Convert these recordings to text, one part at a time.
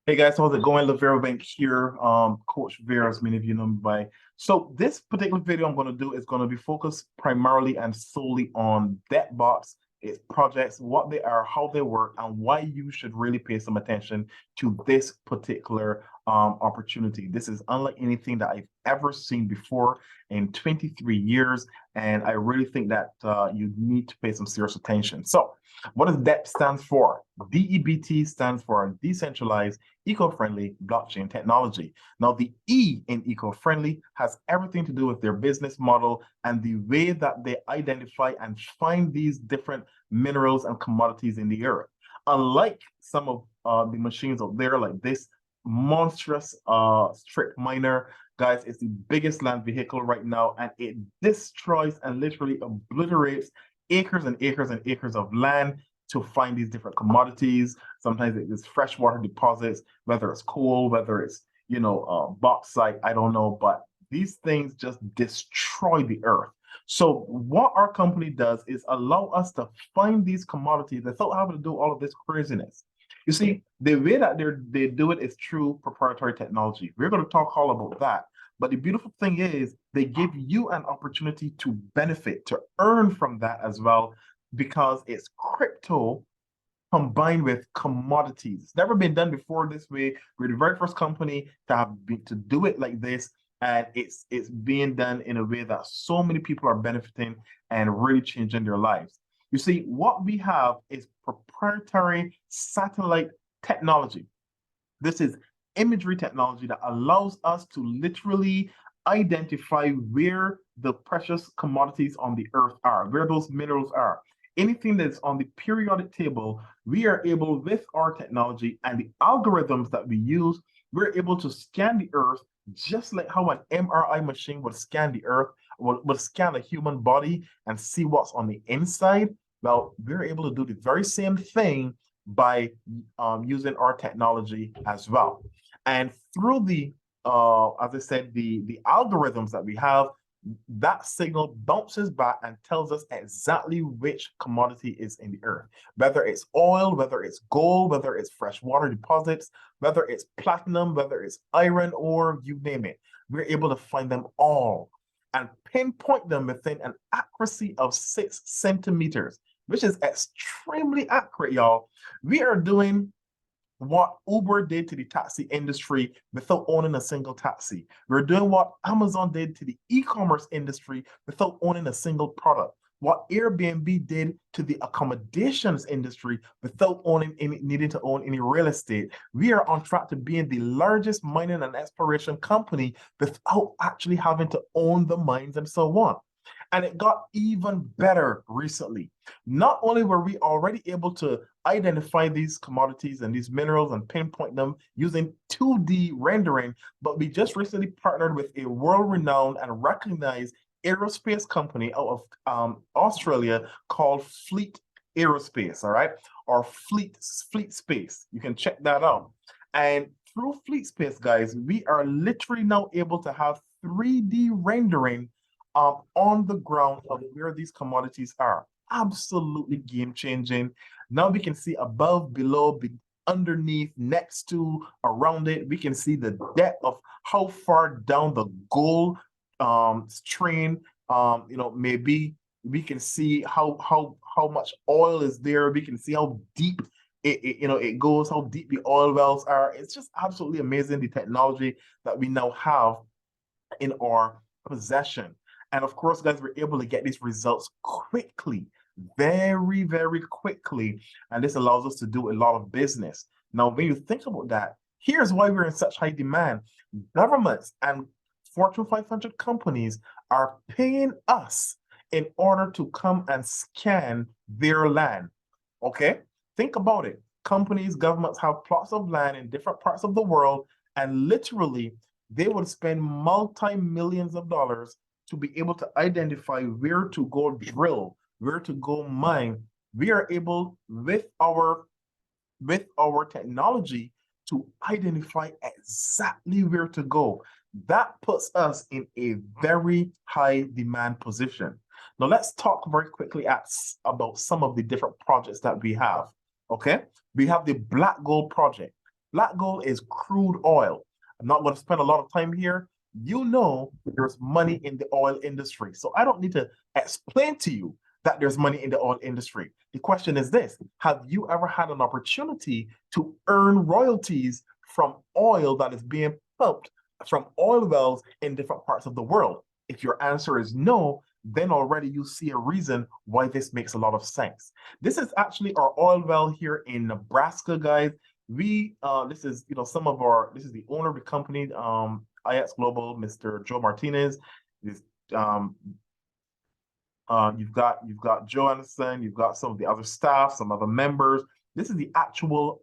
Hey guys, how's it going? Lavero Bank here, Coach Vera, as many of you know me by. So this particular video I'm going to do is going to be focused primarily and solely on DebtBox, its projects, what they are, how they work, and why you should really pay some attention to this particular opportunity. This is unlike anything that I've ever seen before in 23 years, and I really think that you need to pay some serious attention. So what does DEBT stands for? DEBT stands for Decentralized Eco-Friendly Blockchain Technology. Now, the E in eco-friendly has everything to do with their business model and the way that they identify and find these different minerals and commodities in the earth. Unlike some of the machines out there, like this monstrous strip miner, guys, it's the biggest land vehicle right now, and it destroys and literally obliterates acres and acres and acres of land to find these different commodities. Sometimes it's freshwater deposits, whether it's coal, whether it's, bauxite, I don't know, but these things just destroy the earth. So what our company does is allow us to find these commodities without having to do all of this craziness. You see, the way that they do it is through proprietary technology. We're going to talk all about that. But the beautiful thing is they give you an opportunity to benefit, to earn from that as well, because it's crypto combined with commodities. It's never been done before this way. We're the very first company to do it like this, and it's being done in a way that so many people are benefiting and really changing their lives. You see, what we have is proprietary satellite technology. This is imagery technology that allows us to literally identify where the precious commodities on the earth are, where those minerals are. Anything that's on the periodic table, we are able, with our technology and the algorithms that we use, we're able to scan the earth just like how an MRI machine would scan the earth, would scan a human body and see what's on the inside. Well, we're able to do the very same thing by using our technology as well. And through as I said, the algorithms that we have, that signal bounces back and tells us exactly which commodity is in the earth, whether it's oil, whether it's gold, whether it's freshwater deposits, whether it's platinum, whether it's iron ore, you name it. We're able to find them all and pinpoint them within an accuracy of 6 centimeters, which is extremely accurate, y'all. We are doing what Uber did to the taxi industry without owning a single taxi. We're doing what Amazon did to the e-commerce industry without owning a single product. What Airbnb did to the accommodations industry without needing to own any real estate. We are on track to being the largest mining and exploration company without actually having to own the mines and so on. And it got even better recently. Not only were we already able to identify these commodities and these minerals and pinpoint them using 2D rendering, but we just recently partnered with a world-renowned and recognized aerospace company out of Australia called Fleet Aerospace, all right? Or Fleet Space. You can check that out. And through Fleet Space, guys, we are literally now able to have 3D rendering on the ground of where these commodities are. Absolutely game changing. Now we can see above, below, underneath, next to, around it. We can see the depth of how far down the gold strain, maybe we can see how much oil is there. We can see how deep it goes, how deep the oil wells are. It's just absolutely amazing, the technology that we now have in our possession. And of course, guys, we're able to get these results quickly, very, very quickly. And this allows us to do a lot of business. Now, when you think about that, here's why we're in such high demand. Governments and Fortune 500 companies are paying us in order to come and scan their land. Okay? Think about it. Companies, governments have plots of land in different parts of the world, and literally they would spend multi-millions of dollars to be able to identify where to go drill, where to go mine. We are able, with our technology, to identify exactly where to go. That puts us in a very high demand position. Now let's talk very quickly about some of the different projects that we have. Okay, we have the Black Gold project. Black gold is crude oil. I'm not going to spend a lot of time here. You know there's money in the oil industry. So I don't need to explain to you that there's money in the oil industry. The question is this: have you ever had an opportunity to earn royalties from oil that is being pumped from oil wells in different parts of the world? If your answer is no, then already you see a reason why this makes a lot of sense. This is actually our oil well here in Nebraska, guys. This is this is the owner of the company, IX Global, Mr. Joe Martinez. This um you've got Joe Anderson, you've got some of the other staff, some other members. This is the actual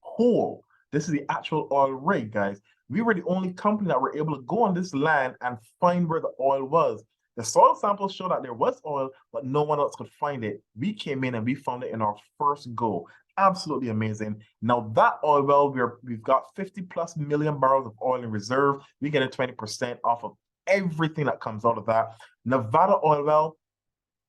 hole. This is the actual oil rig, guys. We were the only company that were able to go on this land and find where the oil was. The soil samples show that there was oil, but no one else could find it. We came in and we found it in our first go. Absolutely amazing. Now that oil well, we've got 50 plus million barrels of oil in reserve. We get a 20% off of everything that comes out of that. Nevada oil well,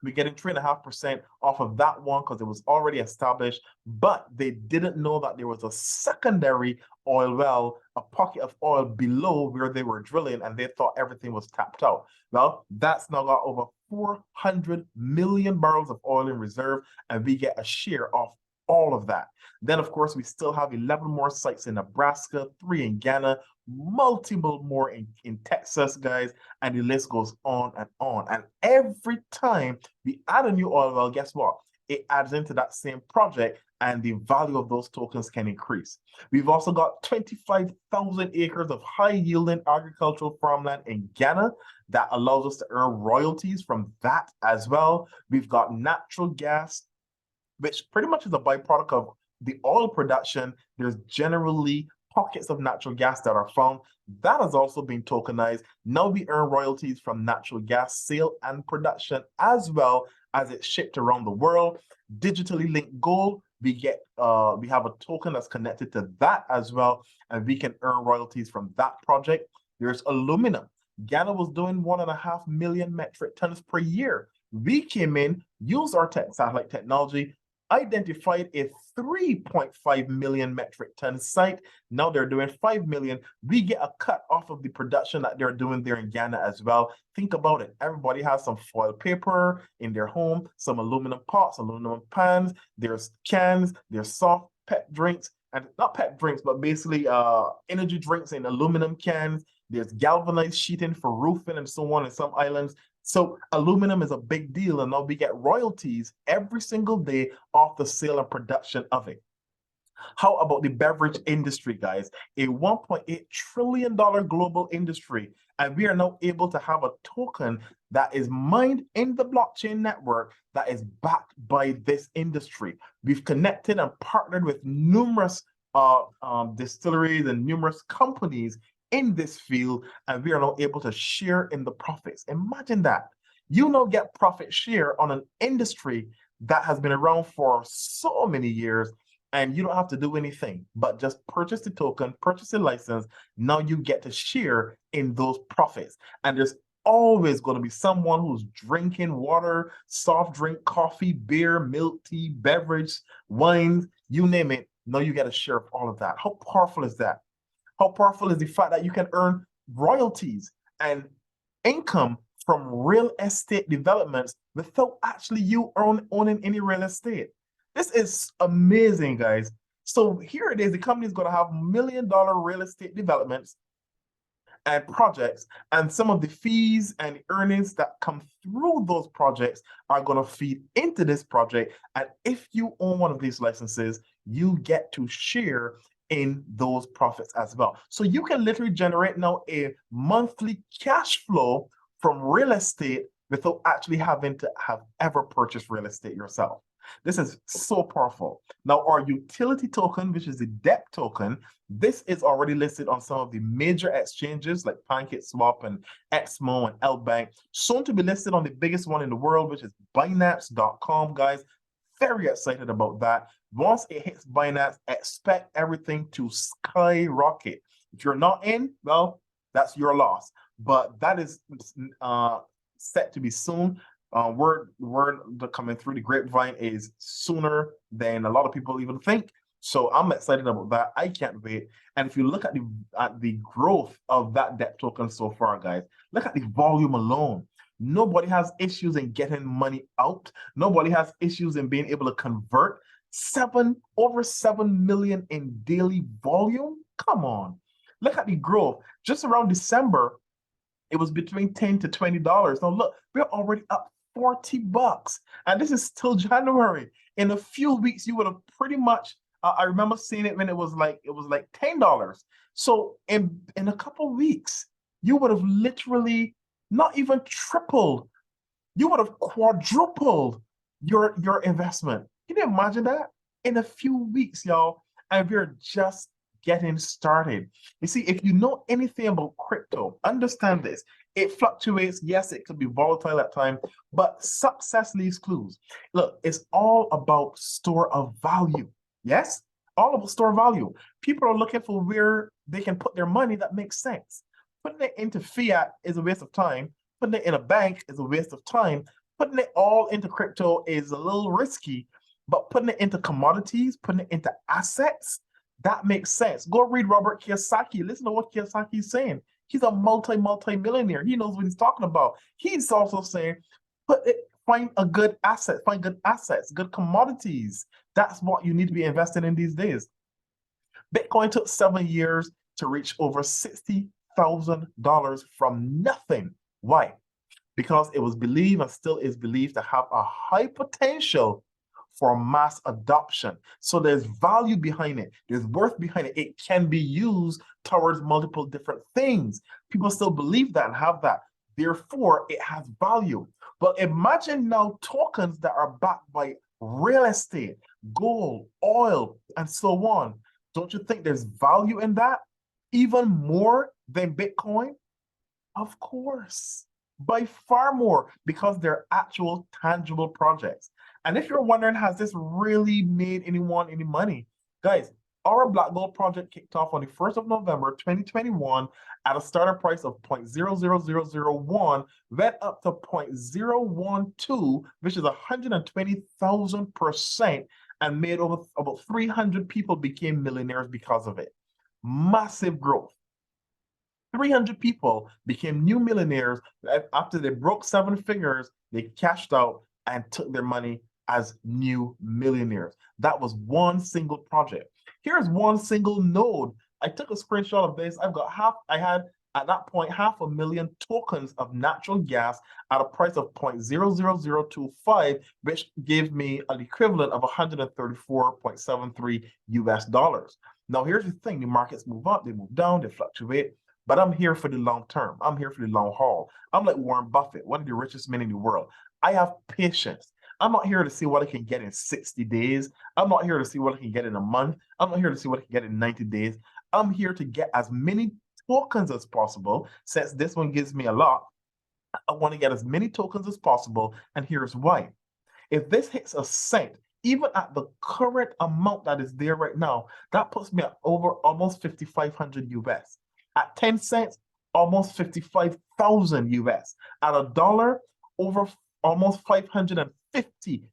we're getting 3.5% off of that one because it was already established, but they didn't know that there was a secondary oil well, a pocket of oil below where they were drilling, and they thought everything was tapped out. Well, that's now got over 400 million barrels of oil in reserve, and we get a share of all of that. Then, of course, we still have 11 more sites in Nebraska, 3 in Ghana, multiple more in Texas, guys, and the list goes on and on. And every time we add a new oil well, guess what? It adds into that same project and the value of those tokens can increase. We've also got 25,000 acres of high-yielding agricultural farmland in Ghana that allows us to earn royalties from that as well. We've got natural gas, which pretty much is a byproduct of the oil production. There's generally pockets of natural gas that are found. That has also been tokenized. Now we earn royalties from natural gas sale and production as well as it's shipped around the world. Digitally linked gold, we have a token that's connected to that as well, and we can earn royalties from that project. There's aluminum. Ghana was doing 1.5 million metric tons per year. We came in, used our satellite technology, identified a 3.5 million metric ton site. Now they're doing 5 million. We get a cut off of the production that they're doing there in Ghana as well. Think about it. Everybody has some foil paper in their home, some aluminum pots, aluminum pans, there's cans, there's soft pet drinks, and not pet drinks, but basically energy drinks in aluminum cans. There's galvanized sheeting for roofing and so on in some islands. So aluminum is a big deal, and now we get royalties every single day off the sale and production of it. How about the beverage industry, guys? A $1.8 trillion global industry, and we are now able to have a token that is mined in the blockchain network that is backed by this industry. We've connected and partnered with numerous distilleries and numerous companies in this field, and we are now able to share in the profits. Imagine that. You now get profit share on an industry that has been around for so many years, and you don't have to do anything but just purchase the token, purchase the license. Now you get to share in those profits. And there's always going to be someone who's drinking water, soft drink, coffee, beer, milk, tea, beverage, wines, you name it. Now you get a share of all of that. How powerful is that? How powerful is the fact that you can earn royalties and income from real estate developments without actually you owning any real estate? This is amazing, guys. So here it is. The company is going to have $1 million real estate developments and projects, and some of the fees and earnings that come through those projects are going to feed into this project. And if you own one of these licenses, you get to share in those profits as well. So you can literally generate now a monthly cash flow from real estate without actually having to have ever purchased real estate yourself. This is so powerful. Now, our utility token, which is the DEP token, this is already listed on some of the major exchanges like PancakeSwap and XMO and LBank. Soon to be listed on the biggest one in the world, which is Binance.com, guys. Very excited about that. Once it hits Binance, expect everything to skyrocket. If you're not in, well, that's your loss. But that is set to be soon. Word coming through the grapevine is sooner than a lot of people even think. So I'm excited about that. I can't wait. And if you look at the growth of that debt token so far, guys, look at the volume alone. Nobody has issues in getting money out. Nobody has issues in being able to convert over 7 million in daily volume. Come on. Look at the growth. Just around December, it was between $10 to $20. Now look, we're already up $40. And this is still January. In a few weeks, you would have pretty much I remember seeing it when it was like $10. So in a couple of weeks, you would have literally not even tripled. You would have quadrupled your investment. Can you imagine that? In a few weeks, y'all, and we're just getting started. You see, if you know anything about crypto, understand this. It fluctuates. Yes, it could be volatile at times, but success leaves clues. Look, it's all about store of value. Yes, all about store of value. People are looking for where they can put their money that makes sense. Putting it into fiat is a waste of time. Putting it in a bank is a waste of time. Putting it all into crypto is a little risky, but putting it into commodities, putting it into assets, that makes sense. Go read Robert Kiyosaki. Listen to what Kiyosaki is saying. He's a multi-millionaire. He knows what he's talking about. He's also saying, find good assets, good commodities. That's what you need to be investing in these days. Bitcoin took 7 years to reach over $60,000 from nothing. Why? Because it was believed and still is believed to have a high potential for mass adoption. So there's value behind it. There's worth behind it. It can be used towards multiple different things. People still believe that and have that. Therefore, it has value. But imagine now tokens that are backed by real estate, gold, oil, and so on. Don't you think there's value in that? Even more than Bitcoin? Of course. By far more, because they're actual tangible projects. And if you're wondering, has this really made anyone any money? Guys, our Black Gold project kicked off on the 1st of November 2021 at a starter price of 0.00001, went up to 0.012, which is 120,000%, and made over about 300 people became millionaires because of it. Massive growth. 300 people became new millionaires after they broke 7 figures. They cashed out and took their money as new millionaires. That was one single project. Here's one single node. I took a screenshot of this. I had at that point 500,000 tokens of natural gas at a price of 0.00025, which gave me an equivalent of 134.73 US dollars. Now here's the thing, the markets move up, they move down, they fluctuate. But I'm here for the long term. I'm here for the long haul. I'm like Warren Buffett, one of the richest men in the world. I have patience. I'm not here to see what I can get in 60 days. I'm not here to see what I can get in a month. I'm not here to see what I can get in 90 days. I'm here to get as many tokens as possible. Since this one gives me a lot, I want to get as many tokens as possible. And here's why. If this hits a cent, even at the current amount that is there right now, that puts me at over almost 5,500 US. At 10 cents, almost 55,000 US. At $1, over almost 550.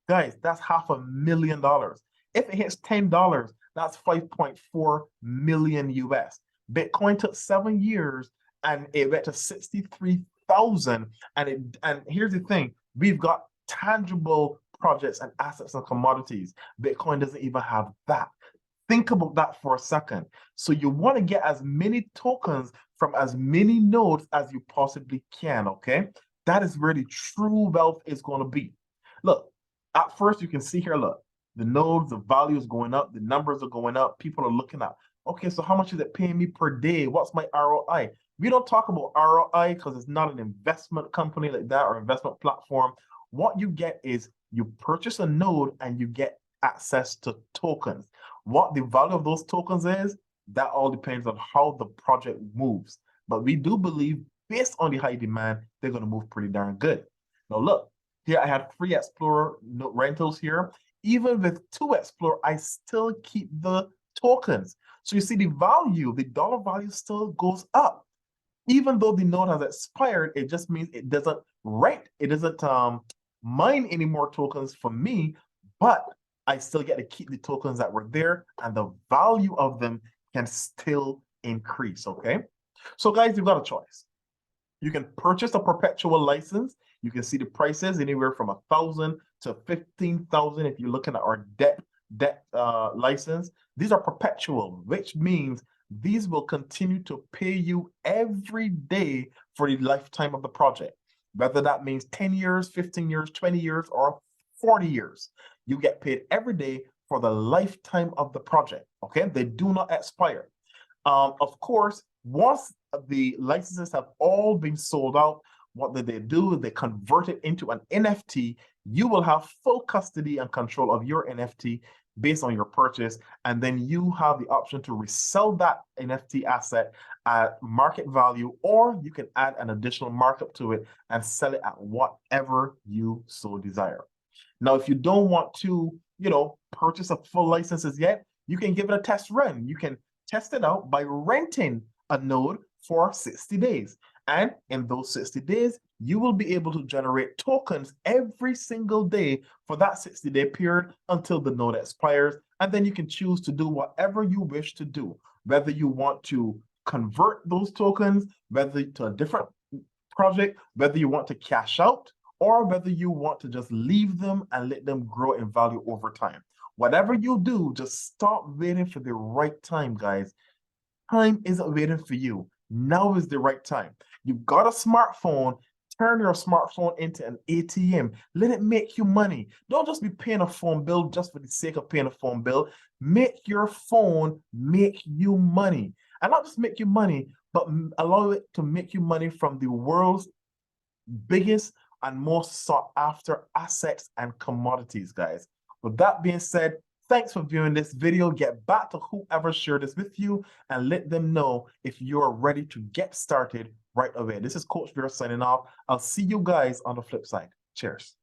Guys, that's $500,000. If it hits $10, that's 5.4 million US. Bitcoin took 7 years and it went to 63,000. And here's the thing, we've got tangible projects and assets and commodities. Bitcoin doesn't even have that. Think about that for a second. So you want to get as many tokens from as many nodes as you possibly can, okay? That is where the true wealth is going to be. Look, at first you can see here, look, the nodes, the value is going up, the numbers are going up. People are looking at, okay, so how much is it paying me per day? What's my ROI? We don't talk about ROI because it's not an investment company like that or investment platform. What you get is you purchase a node and you get access to tokens. What the value of those tokens is, that all depends on how the project moves. But we do believe, based on the high demand, they're going to move pretty darn good. Now look, here I had free Explorer rentals here. Even with 2 Explorer, I still keep the tokens. So you see the value, the dollar value still goes up. Even though the node has expired, it just means it doesn't rent, it doesn't mine any more tokens for me, but I still get to keep the tokens that were there, and the value of them can still increase, okay? So guys, you've got a choice. You can purchase a perpetual license. You can see the prices anywhere from 1,000 to 15,000 if you're looking at our debt license. These are perpetual, which means these will continue to pay you every day for the lifetime of the project. Whether that means 10 years, 15 years, 20 years, or 40 years. You get paid every day for the lifetime of the project, okay? They do not expire. Of course, once the licenses have all been sold out, what they do? They convert it into an NFT. You will have full custody and control of your NFT based on your purchase, and then you have the option to resell that NFT asset at market value, or you can add an additional markup to it and sell it at whatever you so desire. Now, if you don't want to, purchase a full licenses yet, you can give it a test run. You can test it out by renting a node for 60 days. And in those 60 days, you will be able to generate tokens every single day for that 60-day period until the node expires. And then you can choose to do whatever you wish to do, whether you want to convert those tokens, whether to a different project, whether you want to cash out, or whether you want to just leave them and let them grow in value over time. Whatever you do, just stop waiting for the right time, guys. Time isn't waiting for you. Now is the right time. You've got a smartphone. Turn your smartphone into an ATM. Let it make you money. Don't just be paying a phone bill just for the sake of paying a phone bill. Make your phone make you money. And not just make you money, but allow it to make you money from the world's biggest and most sought after assets and commodities, guys. With that being said, thanks for viewing this video. Get back to whoever shared this with you and let them know if you're ready to get started right away. This is Coach Vera signing off. I'll see you guys on the flip side. Cheers.